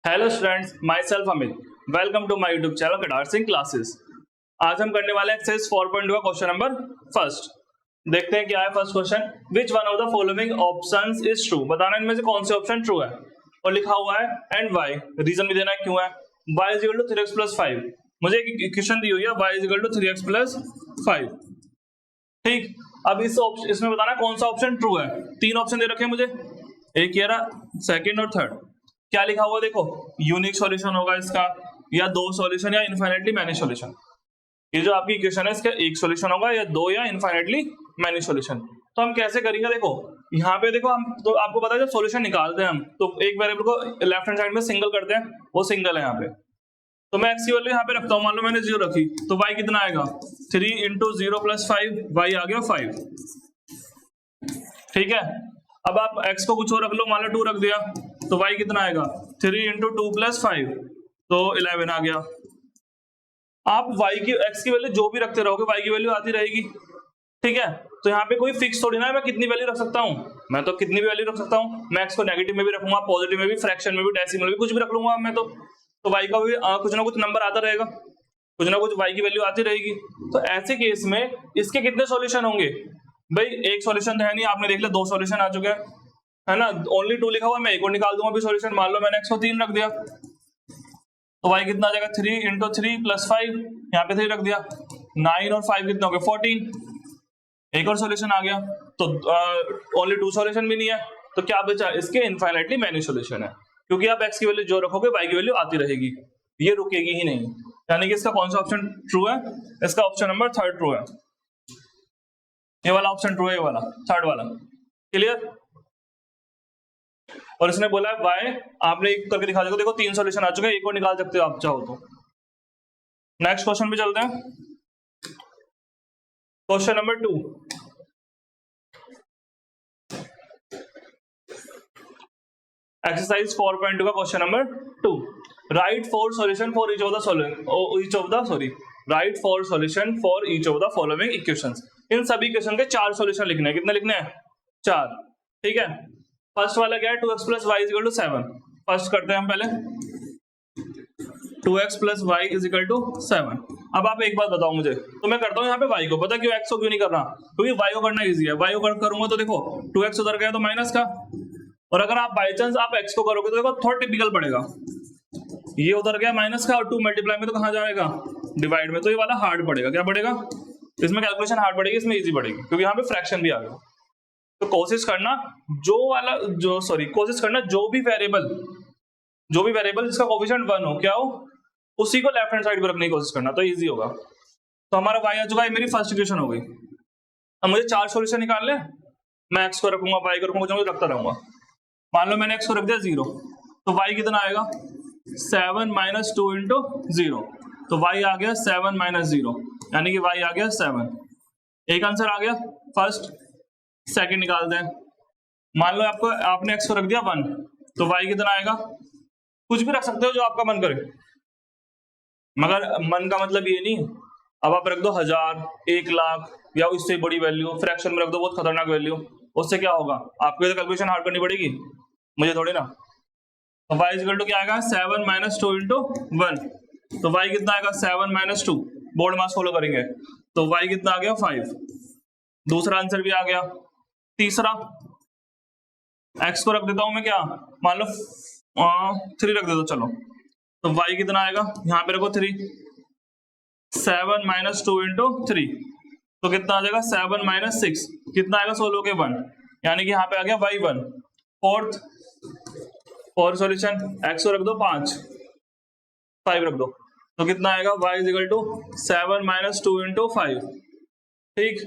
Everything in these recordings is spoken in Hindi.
Hello students, myself Amit. Welcome to my YouTube channel Katar Singh classes. आज हम करने वाले एक्सरसाइज 4.2 का क्वेश्चन नंबर फर्स्ट। देखते हैं क्या है first question. Which one of the following options is true. बताना इनमें से कौन से ऑप्शन ट्रू है। और लिखा हुआ है एंड वाई, रीजन भी देना है क्यों है। y is equal to 3x plus 5। मुझे एक इक्वेशन दी हुई है y is equal to 3x plus 5। ठीक, अब इसमें बताना कौन सा ऑप्शन ट्रू है। तीन ऑप्शन दे रखे हैं मुझे, एक ये रहा, सेकंड और थर्ड। क्या लिखा हुआ देखो, यूनिक सॉल्यूशन होगा इसका, या दो सॉल्यूशन, या इनफाइनाइटली मैनी सॉल्यूशन। ये जो आपकी इक्वेशन है इसका एक सॉल्यूशन होगा, या दो, या इनफाइनाइटली मैनी सॉल्यूशन। तो हम कैसे करेंगे, देखो यहाँ पे देखो, हम तो आपको पता है जब सॉल्यूशन निकालते हैं हम तो एक वेरिएबल को लेफ्ट हैंड साइड में सिंगल करते हैं, वो सिंगल है यहाँ पे। तो मैं एक्स की वैल्यू यहाँ पे रखता हूँ, मान लो मैंने 0 रखी, तो y कितना आएगा 3 इंटू 0 प्लस 5, y आ गया 5। ठीक है, अब आप x को कुछ और रख लो, मान लो 2 रख दिया, तो y कितना आएगा 3 इंटू 2 प्लस 5, तो 11 आ गया। आप y की x की वैल्यू जो भी रखते रहोगे y की वैल्यू आती रहेगी। ठीक है, तो यहाँ पे कोई फिक्स थोड़ी ना है मैं कितनी वैल्यू रख सकता हूँ, मैं तो कितनी भी वैल्यू रख सकता हूँ। मैं x को नेगेटिव में भी रखूंगा, पॉजिटिव में भी, फ्रैक्शन में भी, डेसिमल में भी, कुछ भी रख लूंगा मैं तो y का भी कुछ ना कुछ नंबर आता रहेगा, कुछ ना कुछ y की वैल्यू आती रहेगी। तो ऐसे केस में इसके कितने सॉल्यूशन होंगे भाई, एक सॉल्यूशन तो है नहीं, आपने देख लिया 2 सॉल्यूशन आ चुके हैं, है ना। ओनली 2 लिखा हुआ, मैं एक और निकाल दूंगा अभी सॉल्यूशन। मान लो मैंने x को 3 रख दिया, तो y कितना आ जाएगा 3 इंटू 3 प्लस 5, यहाँ पे 3 रख दिया, 9 और 5 कितना हो गया 14। एक और सॉल्यूशन आ गया, तो ओनली 2 सॉल्यूशन भी नहीं है, तो क्या बचा इसके इनफाइनाइटली मैनी सॉल्यूशन है, क्योंकि आप x की वैल्यू जो रखोगे y की वैल्यू आती रहेगी, ये रुकेगी ही नहीं। यानी कि इसका कौन सा ऑप्शन ट्रू है, इसका ऑप्शन नंबर 3 ट्रू है। ये वाला ऑप्शन ट्रू है, ये वाला थर्ड वाला। क्लियर। और इसने बोला है वाई, आपने एक करके दिखा दो, देखो 3 सॉल्यूशन आ चुके हैं, एक और निकाल सकते हो आप चाहो तो। नेक्स्ट क्वेश्चन पे चलते हैं, क्वेश्चन नंबर 2। एक्सरसाइज 4.2 का question number 2। Write 4 solution for each of the write 4 solution for each of the following equations. इन सभी इक्वेशन के 4 सॉल्यूशन लिखने हैं। कितने लिखने हैं 4। ठीक है, फर्स्ट वाला क्या है 2x plus Y is equal to 7। First करते हैं हम पहले 2x plus Y is equal to 7। अब आप एक बात बताओ मुझे, तो मैं करता हूँ यहाँ पे y को, पता क्यों x को क्यों नहीं कर रहा, क्योंकि y को करना इजी है। y को करूंगा तो देखो 2x उधर गया तो माइनस का, और अगर आप बाई चांस आप x को करोगे तो देखो थोड़ा टिपिकल पड़ेगा, ये उधर गया माइनस का, और 2 मल्टीप्लाई में तो कहाँ जाएगा डिवाइड में, तो ये वाला हार्ड पड़ेगा। क्या पड़ेगा इसमें, कैलकुलेशन हार्ड पड़ेगी, इसमें इजी पड़ेगी, क्योंकि यहाँ पे फ्रैक्शन भी आ गया। तो कोशिश करना कोशिश करना जो भी वेरिएबल जिसका कोएफिशिएंट 1 हो, क्या हो, उसी को लेफ्ट हैंड साइड पर रखने की कोशिश करना, तो इजी होगा। तो हमारा y आ चुका है, मेरी फर्स्ट इक्वेशन हो गई। अब मुझे 4 सॉल्यूशन निकालने, मैं x को रखूंगा, y को रखूंगा, जो रखता रहूंगा। मान लो मैंने x को रख दिया 0, तो y कितना आएगा 7 माइनस 2 इंटू 0, तो y आ गया 7 माइनस 0, यानी कि y आ गया 7। एक आंसर आ गया फर्स्ट। सेकंड निकालते हैं, मान लो आपने x को रख दिया 1, तो y कितना आएगा, कुछ भी रख सकते हो जो आपका मन करे, मगर मन का मतलब ये नहीं अब आप रख दो 1000, 1 लाख, या उससे बड़ी वैल्यू, फ्रैक्शन में रख दो बहुत खतरनाक वैल्यू, उससे क्या होगा, आपको तो कैलकुलेशन हार्ड करनी पड़ेगी, मुझे थोड़ी ना। तो y इक्वल टू क्या आएगा 7 माइनस 2 इंटू 1, तो y कितना आएगा 7 माइनस 2, बोर्ड मास फॉलो करेंगे, तो y कितना आ गया 5। दूसरा आंसर भी आ गया। तीसरा x को रख देता हूं मैं, क्या मान लो 3 रख देता हूं, चलो, तो y कितना आएगा, यहाँ पे रखो 3, 7 माइनस 2 इंटू 3, तो कितना आ जाएगा 7 माइनस 6, कितना आएगा 16 के 1, यानी कि यहाँ पे आ गया y1। फोर्थ सॉल्यूशन x को रख दो 5 रख दो, तो कितना आएगा y is equal to 7 minus 2 into 5। ठीक,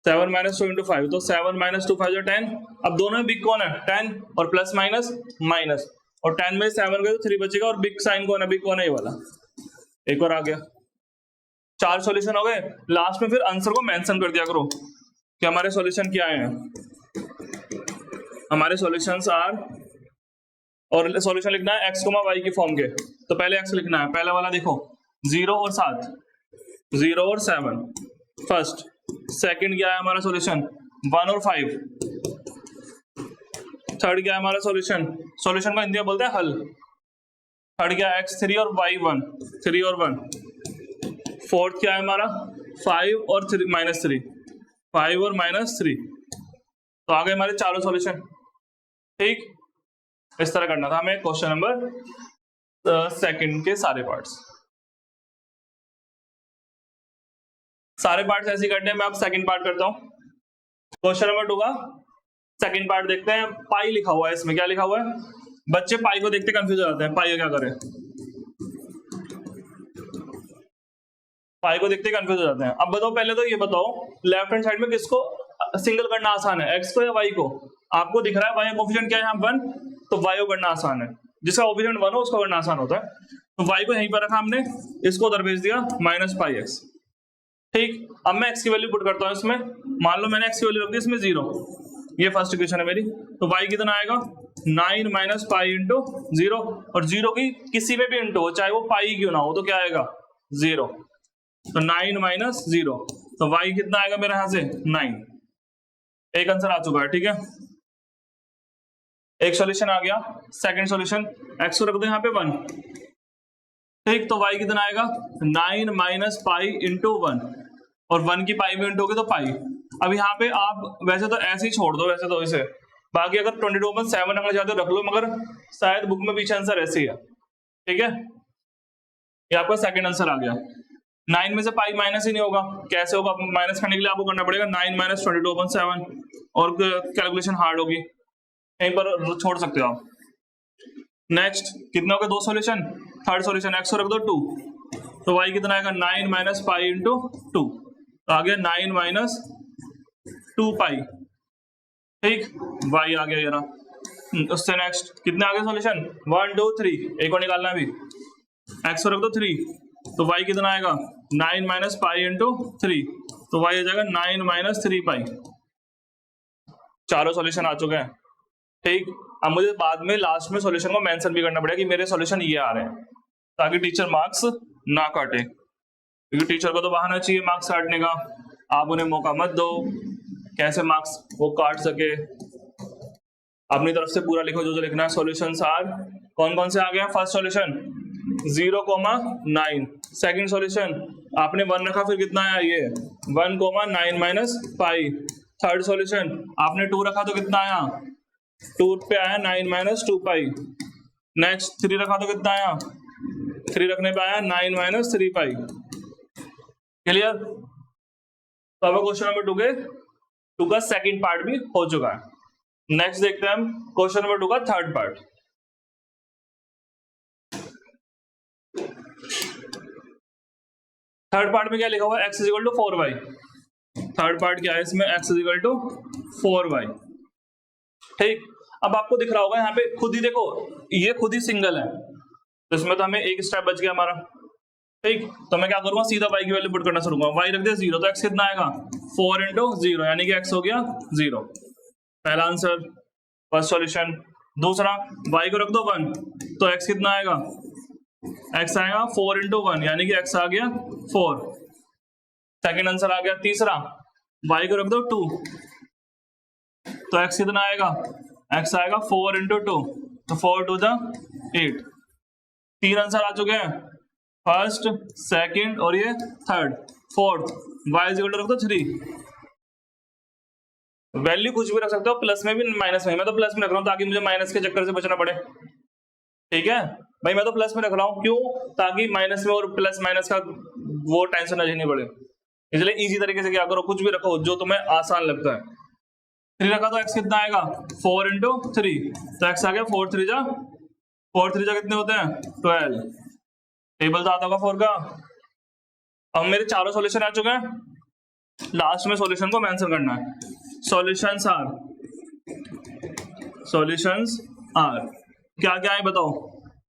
7 माइनस 2 इंटू 5, तो 7 माइनस 2 5 जो 10। अब दोनों में बिग कौन है 10, और प्लस माइनस माइनस, और 10 में 7 गए तो 3 बचेगा, और बिग साइन कौन है, बिग कौन है, ये वाला। एक और आ गया, 4 सॉल्यूशन हो गए। लास्ट में फिर आंसर को मेंशन कर दिया करो कि हमारे सॉल्यूशन क्या हैं, हमारे सॉल्यूशंस आर, और सॉल्यूशन लिखना है x, y की फॉर्म के, तो पहले x लिखना है। पहला वाला देखो 0 और 7, 0 और 7 फर्स्ट। सेकंड क्या है हमारा सॉल्यूशन 1 और 5। थर्ड क्या है हमारा सॉल्यूशन, सॉल्यूशन को हिंदी में बोलते हैं हल। थर्ड क्या है x3 और y1, 3 और 1। फोर्थ क्या है हमारा 5 और -3, 5 और -3। तो आ गए हमारे चारों सॉल्यूशन। ठीक, इस तरह करना था हमें क्वेश्चन नंबर सेकंड के सारे पार्ट्स। सारे पार्ट्स ऐसे करने हैं। मैं अब सेकंड पार्ट करता हूं। क्वेश्चन नंबर 2 का सेकंड पार्ट देखते हैं। पाई लिखा हुआ है, इसमें क्या लिखा हुआ है? बच्चे पाई को देखते कंफ्यूज हो जाते हैं, पाई क्या करें, पाई को देखते कंफ्यूज हो जाते हैं। अब बताओ, पहले तो ये बताओ लेफ्ट हैंड साइड में किसको सिंगल करना आसान है, एक्स को या वाई को? आपको दिख रहा है वाई का कोफिशिएंट क्या है यहाँ 1, तो वाई को करना आसान है। जिसका कोफिशिएंट 1 हो उसको करना आसान होता है। तो वाई को यहीं पर रखा हमने, इसको उधर भेज दिया -πx। ठीक, अब मैं x की वैल्यू पुट करता हूँ इसमें। मान लो मैंने x की वैल्यू रख दी इसमें 0, ये फर्स्ट इक्वेशन है मेरी। तो y कितना आएगा 9 - π इंटू 0, और 0 की किसी में भी इंटू हो, चाहे वो पाई क्यों ना हो, तो क्या आएगा 0। तो 9 - 0, तो y कितना आएगा मेरे यहां से 9। एक आंसर आ चुका है। ठीक है, एक सॉल्यूशन आ गया। सेकंड सॉल्यूशन, x को रख दो यहाँ पे 1। ठीक, तो y कितना आएगा 9 - π इंटू 1, और 1 की पाई में इंटू होगी तो पाई। अब यहाँ पे आप वैसे तो ऐसे ही छोड़ दो, वैसे तो इसे, बाकी अगर 22/7 रखना चाहते हो रख लो, मगर शायद बुक में पीछे आंसर ऐसे ही है। ठीक है, ये आपका सेकंड आंसर आ गया। 9 में से पाई माइनस ही नहीं होगा, कैसे होगा? माइनस करने के लिए आपको करना पड़ेगा 9 - 22/7, और कैलकुलेशन हार्ड होगी, यहीं पर छोड़ सकते हो आप। नेक्स्ट कितना होगा, 2 सॉल्यूशन। थर्ड सॉल्यूशन, x को रख दो 2, तो y कितना आएगा 9 - π इंटू 2, तो आ गया 9 - 2π। ठीक, y आ गया ये रहा। उससे नेक्स्ट कितने आ गए सॉल्यूशन, 1 2 3, एक और निकालना है अभी। x को रख दो 3, तो y कितना आएगा 9 - π इंटू 3, तो y आ जाएगा 9 - 3π। चारों सॉल्यूशन आ चुके हैं। ठीक, अब मुझे बाद में लास्ट में सॉल्यूशन को मेंशन भी करना पड़ेगा कि मेरे सॉल्यूशन ये आ रहे हैं, ताकि टीचर मार्क्स ना काटे, क्योंकि टीचर को तो बहाना चाहिए मार्क्स काटने का। आप उन्हें मौका मत दो, कैसे मार्क्स वो काट सके। अपनी तरफ से पूरा लिखो जो लिखना है। सॉल्यूशंस आर, कौन कौन से आ गए? फर्स्ट सॉल्यूशन 0,9, सेकंड सॉल्यूशन आपने 1 रखा, फिर कितना आया ये 1,9 - π। थर्ड सॉल्यूशन आपने 2 रखा तो कितना आया, 2 पे आया 9 - 2π। नेक्स्ट 3 रखा तो कितना आया, 3 रखने पे आया 9 - 3π। क्लियर? तो अब क्वेश्चन नंबर 2 का सेकंड पार्ट भी हो चुका है। नेक्स्ट देखते हैं हम क्वेश्चन नंबर 2 का थर्ड पार्ट। थर्ड पार्ट में क्या लिखा हुआ है, x = 4y। थर्ड पार्ट क्या है इसमें, x = 4y। ठीक, अब आपको दिख रहा होगा यहाँ पे खुद ही, देखो ये खुद ही सिंगल है, तो इसमें तो हमें एक स्टेप बच गया हमारा। ठीक, तो मैं क्या करूंगा, सीधा y की वैल्यू पुट करना शुरू करूंगा। y रख दिया 0, तो x कितना आएगा 4 × 0, यानी कि x हो गया 0। पहला आंसर, फर्स्ट सॉल्यूशन। दूसरा y को रख दो 1, तो x कितना आएगा, x आएगा 4 × 1, यानी कि x आ गया 4। सेकंड आंसर आ गया। तीसरा y को रख दो 2, तो x कितना आएगा, x आएगा 4 × 2, तो 4 2 जा 8। 3 आंसर आ चुके हैं, फर्स्ट, सेकंड और ये थर्ड। फोर्थ y = रख दो 3। वैल्यू कुछ भी रख सकते हो, प्लस में भी माइनस में। मैं तो प्लस में रख रहा हूं ताकि मुझे माइनस के चक्कर से बचना पड़े। ठीक है भाई, मैं तो प्लस में रख रहा हूं, क्यों? ताकि माइनस में और प्लस माइनस का वो टेंशन ना झेलनी पड़े। इसलिए इजी तरीके से क्या करो, कुछ भी रखो जो तुम्हें आसान लगता है। 3 रखा तो x कितना आएगा 4 × 3, तो x आ गया 4 3 जा कितने होते हैं 12। टेबल तो आता होगा 4 का। अब मेरे चारों सॉल्यूशन आ चुके हैं, लास्ट में सॉल्यूशन को मेंशन करना है। सॉल्यूशंस आर क्या क्या है बताओ।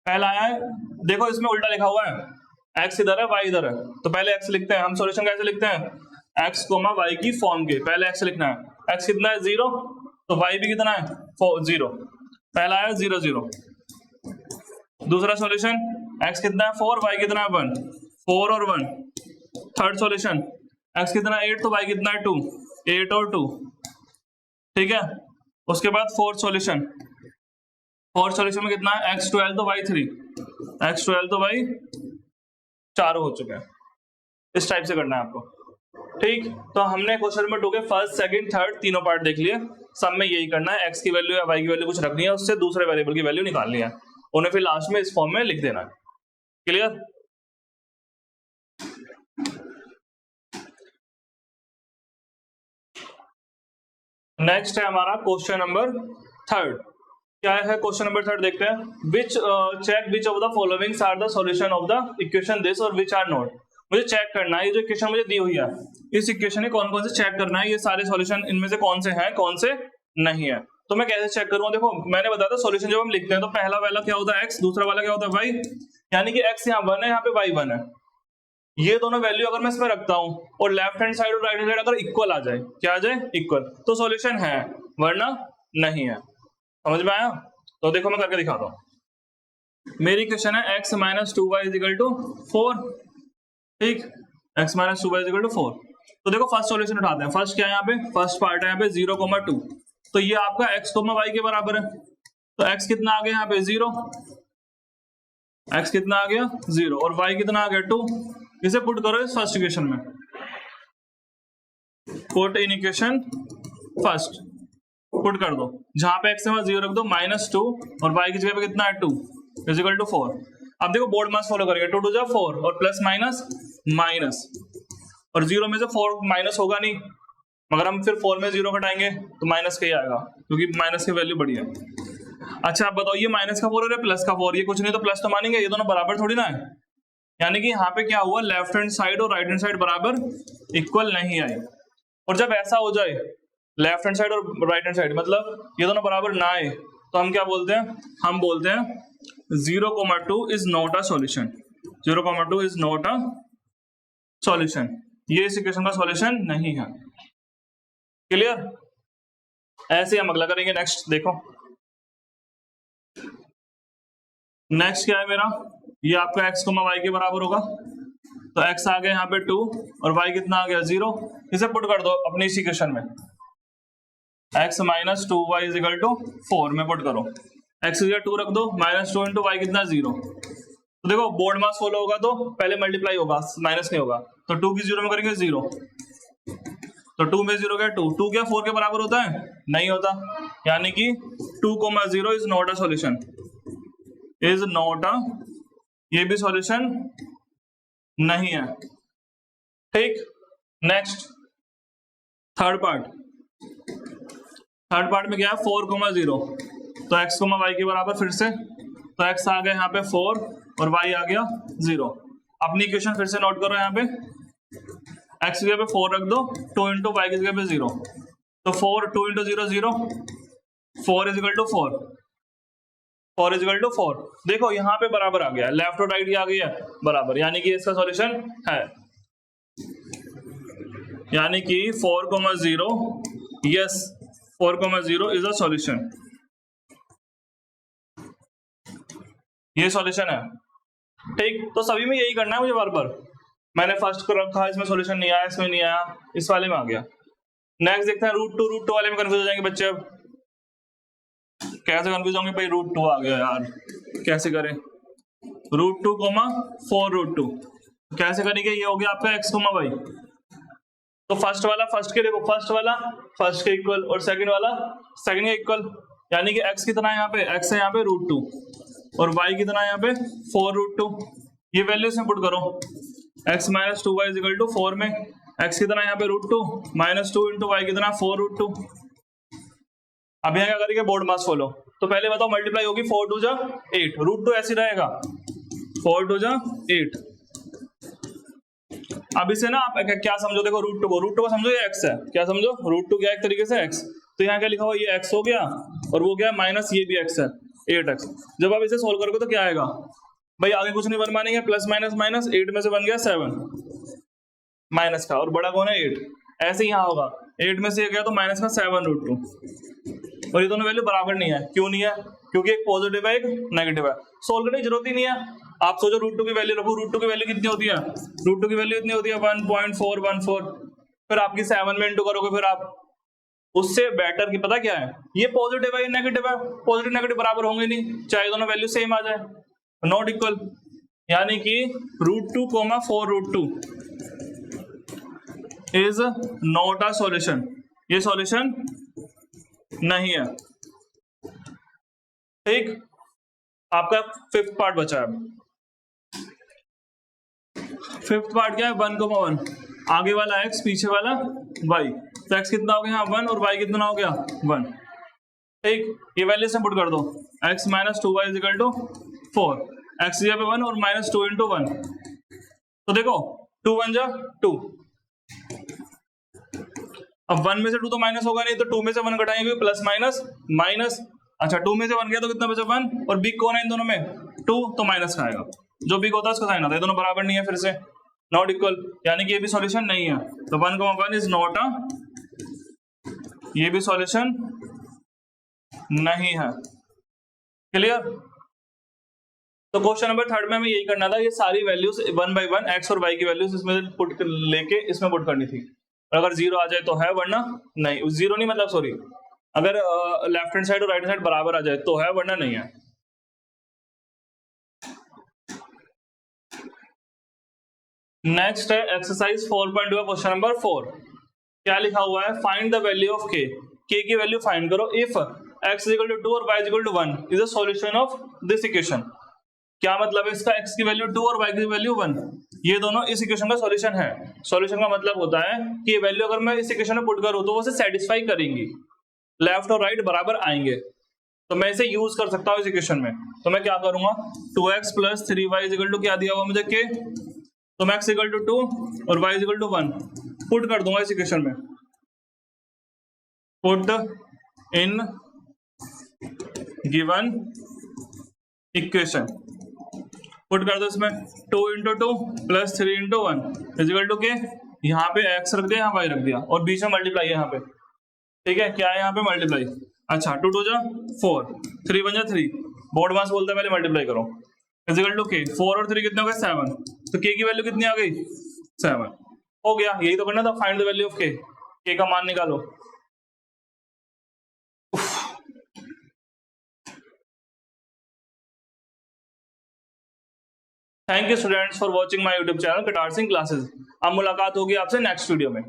पहला आया है, देखो इसमें उल्टा लिखा हुआ है, x इधर है y इधर है, तो पहले x लिखते हैं। हम सॉल्यूशन कैसे लिखते हैं, x, y की फॉर्म के, पहले x लिखना है। x कितना है 0, तो y भी कितना है 0। पहला आया 0 0। दूसरा सॉल्यूशन x कितना है 4, y कितना है 1, 4 और 1। थर्ड सॉल्यूशन x कितना है 8, तो y कितना है 2, 8 और 2। ठीक है, उसके बाद फोर्थ सॉल्यूशन में कितना है, x12 तो y3, x12 तो y 4 हो चुके हैं। इस टाइप से करना है आपको, ठीक। तो हमने क्वेश्चन नंबर 2 के फर्स्ट, सेकंड, थर्ड तीनों पार्ट देख लिए। सब में यही करना है, x की वैल्यू या y की वैल्यू कुछ रखनी है, उससे दूसरे वेरिएबल की वैल्यू निकालनी है, उन्हें फिर लास्ट में इस फॉर्म में लिख देना है। क्लियर? नेक्स्ट है हमारा क्वेश्चन नंबर थर्ड। क्या है क्वेश्चन नंबर थर्ड, देखते हैं। Which check which of the followings are the solution of the equation this और विच आर नॉट। मुझे चेक करना है, ये जो इक्वेशन मुझे दी हुई है, इस इक्वेशन में कौन कौन से चेक करना है, ये सारे सॉल्यूशन इनमें से कौन से हैं, कौन से नहीं है। तो मैं कैसे चेक करूंगा? देखो मैंने बताया था सॉल्यूशन जब हम लिखते हैं तो पहला वाला क्या होता है x, दूसरा वाला क्या होता है y, यानी कि x यहाँ 1 है, यहाँ पे y 1 है। ये दोनों वैल्यू अगर मैं इसमें रखता हूं और लेफ्ट हैंड साइड और राइट हैंड साइड अगर इक्वल आ जाए, क्या आ जाए, इक्वल, तो सॉल्यूशन है, वरना नहीं है। समझ में आया? तो देखो मैं करके दिखाता हूं। मेरी क्वेश्चन है x minus 2y is equal to 4, ठीक, x minus 2y is equal to 4। तो देखो फर्स्ट सॉल्यूशन उठाते हैं। फर्स्ट क्या है यहाँ पे, फर्स्ट पार्ट है यहाँ पे 0,2, तो ये आपका x, y के बराबर है। तो x कितना आ गया यहाँ पे 0, x कितना आ गया 0 और y कितना आ गया 2। इसे पुट करो इस फर्स्ट इक्वेशन में, put in equation first, put कर दो, जहां पे x है वहां 0 रख दो, -2 और y की जगह पे कितना है 2 इज इक्वल टू 4। अब देखो बोर्ड मास फॉलो करेंगे, 2 2 जा 4 और प्लस माइनस माइनस, और 0 में से 4 माइनस होगा नहीं, मगर हम फिर 4 में 0 घटाएंगे तो माइनस का ही आएगा, क्योंकि माइनस की वैल्यू बड़ी है। अच्छा आप बताओ, ये माइनस का 4 और प्लस का 4, ये कुछ नहीं तो प्लस तो मानेंगे, ये दोनों बराबर थोड़ी ना है। यानी कि यहाँ पे क्या हुआ, लेफ्ट हैंड साइड और राइट हैंड साइड बराबर इक्वल नहीं आई। और जब ऐसा हो जाए, लेफ्ट हैंड साइड और राइट हैंड साइड मतलब ये दोनों बराबर ना आए, तो हम क्या बोलते हैं, हम बोलते हैं 0,2 is not a solution, 0,2 is not a solution, ये इस इक्वेशन का सॉल्यूशन नहीं है। क्लियर? ऐसे हम अगला करेंगे। नेक्स्ट देखो, नेक्स्ट क्या है मेरा, ये आपका x, y के बराबर होगा, तो x आ गया यहाँ पे 2 और y कितना आ गया 0। इसे पुट कर दो अपनी इसी इक्वेशन में, x minus 2y is equal to 4 में पुट करो, x की जगह 2 रख दो, -2 इंटू y कितना 0। तो देखो बोर्ड मास फॉलो होगा तो पहले मल्टीप्लाई होगा, माइनस नहीं होगा, तो 2 की 0 में करेंगे 0, तो 2 में 0 क्या 2, 2 क्या 4 के बराबर होता है, नहीं होता, यानी कि 2,0 is not a solution, is not a, ये भी सॉल्यूशन नहीं है। ठीक, नेक्स्ट थर्ड पार्ट में क्या है 4,0, तो x, y के बराबर फिर से, तो x आ गया यहाँ पे 4 और y आ गया 0। अपनी इक्वेशन फिर से नोट करो, यहाँ पे x की जगह पे 4 रख दो, 2 इंटू y की जगह पे 0, तो 4 2 into 0 0, 4 is equal to 4, 4 is equal to 4। देखो यहाँ पे बराबर आ गया, लेफ्ट और राइट आ गया बराबर, यानी कि इसका सॉल्यूशन है, यानी कि 4,0, यस 4,0 इज अ सॉल्यूशन, ये सॉल्यूशन है। ठीक, तो सभी में यही करना है मुझे बार बार। मैंने फर्स्ट को रखा, इसमें सॉल्यूशन नहीं आया, इसमें नहीं आया, इस वाले में आ गया। नेक्स्ट देखते हैं रूट टू वाले में कंफ्यूज हो जाएंगे बच्चे। अब कैसे कंफ्यूज होंगे भाई, √2 आ गया यार, कैसे करें, √2, 4√2 कैसे करेंगे, ये हो गया आपका x, y। तो फर्स्ट वाला फर्स्ट के, देखो फर्स्ट वाला फर्स्ट के इक्वल और सेकंड वाला सेकंड के इक्वल, यानी कि x कितना है यहाँ पे, x है यहाँ पे √2 और y कितना है यहाँ पे 4√2। ये वैल्यू इसमें पुट करो, x minus 2y is equal to 4 में x कितना है यहाँ पे √2 -2 इंटू y कितना 4√2। अब यहाँ क्या करेंगे, बोर्ड मास फॉलो। तो पहले बताओ मल्टीप्लाई होगी, 4 2 जा 8, √2 ऐसे रहेगा, 4 2 जा 8। अब इसे ना आप क्या समझो, देखो √2 को समझो ये x है, क्या समझो √2 क्या एक तरीके से x, तो यहाँ क्या लिखा हुआ ये x हो गया और वो क्या माइनस ये भी x है 8x। जब आप इसे सोल्व करोगे तो क्या आएगा भाई, आगे कुछ नहीं बन मानेंगे, प्लस माइनस माइनस 8 में से बन गया 7 माइनस का, और बड़ा कौन है 8, ऐसे ही यहाँ होगा 8 में से ये गया तो माइनस का 7√2, और ये दोनों वैल्यू बराबर नहीं है। क्यों नहीं है, क्योंकि एक पॉजिटिव है एक नेगेटिव है, सोल्व करने की जरूरत ही नहीं है। आप सोचो √2 की वैल्यू रखो, √2 की वैल्यू कितनी होती है, √2 की वैल्यू इतनी होती है 1.414, फिर आपकी 7 में इंटू करोगे, फिर आप उससे बेटर की पता क्या है, ये पॉजिटिव है ये नेगेटिव है, पॉजिटिव नेगेटिव बराबर होंगे नहीं, चाहे दोनों वैल्यू सेम आ जाए, नॉट इक्वल, यानी कि √2, 4√2 इज नॉट अ सॉल्यूशन, ये सॉल्यूशन नहीं है। ठीक, आपका फिफ्थ पार्ट बचा है। फिफ्थ पार्ट क्या है, 1, 1, आगे वाला x पीछे वाला y, तो x कितना हो गया यहाँ 1 और y कितना हो गया 1। ठीक, ये वैल्यू से पुट कर दो, x - 2y = 4, x जगह पे 1 और -2 × 1, तो देखो 2 1 जा 2, अब 1 में से 2 तो माइनस होगा नहीं, तो 2 में से 1 घटाएंगे प्लस माइनस माइनस, अच्छा 2 में से 1 गया तो कितना बचा 1, और बिग कौन है इन दोनों में 2, तो माइनस का आएगा, जो बिग होता है उसका साइन आता है, दोनों बराबर नहीं है, फिर से नॉट इक्वल, यानी कि ये भी सॉल्यूशन नहीं है, तो 1, 1 इज नॉट अ, ये भी सॉल्यूशन नहीं है। क्लियर? तो क्वेश्चन नंबर 3 में हमें यही करना था, ये सारी वैल्यूज 1 बाय 1 x और y की वैल्यूज इसमें पुट लेके इसमें पुट करनी थी, अगर 0 आ जाए तो है, वरना नहीं, 0 नहीं मतलब सॉरी, अगर लेफ्ट हैंड साइड और राइट हैंड साइड बराबर आ जाए तो है, वरना नहीं है। नेक्स्ट है एक्सरसाइज 4.2 क्वेश्चन नंबर 4, क्या लिखा हुआ है, find the value of k, k की वैल्यू फाइंड करो इफ x = 2 और y = 1 is a solution of this equation. क्या मतलब है इसका, x की वैल्यू 2 और y की वैल्यू 1, ये दोनों इस इक्वेशन का सॉल्यूशन है। सॉल्यूशन का मतलब होता है कि ये वैल्यू अगर मैं इस इक्वेशन में पुट करूं तो वो उसे सेटिस्फाई करेंगी, लेफ्ट और राइट बराबर आएंगे, तो मैं इसे यूज कर सकता हूं इस इक्वेशन में। तो मैं क्या करूंगा, 2x + 3y = क्या दिया हुआ मुझे k, तो मैं x = 2 और y = 1 पुट कर दूंगा इस इक्वेशन में, put in given equation, put कर दो इसमें 2 × 2 + 3 × 1 = के, यहाँ पे x रख दिया, यहाँ y रख दिया, और बीच में मल्टीप्लाई है यहाँ पे, ठीक है, क्या है यहाँ पे मल्टीप्लाई, अच्छा 2 2 जा 4, 3 1 जा 3, बोर्ड मास बोलता है पहले मल्टीप्लाई करो, = के, 4 और 3 कितने हो गए 7, तो k की वैल्यू कितनी आ गई 7, हो गया, यही तो करना था, find the value of k का मान निकालो। Thank you students for watching my YouTube channel Katar Singh classes. अब मुलाकात होगी आपसे नेक्स्ट वीडियो में।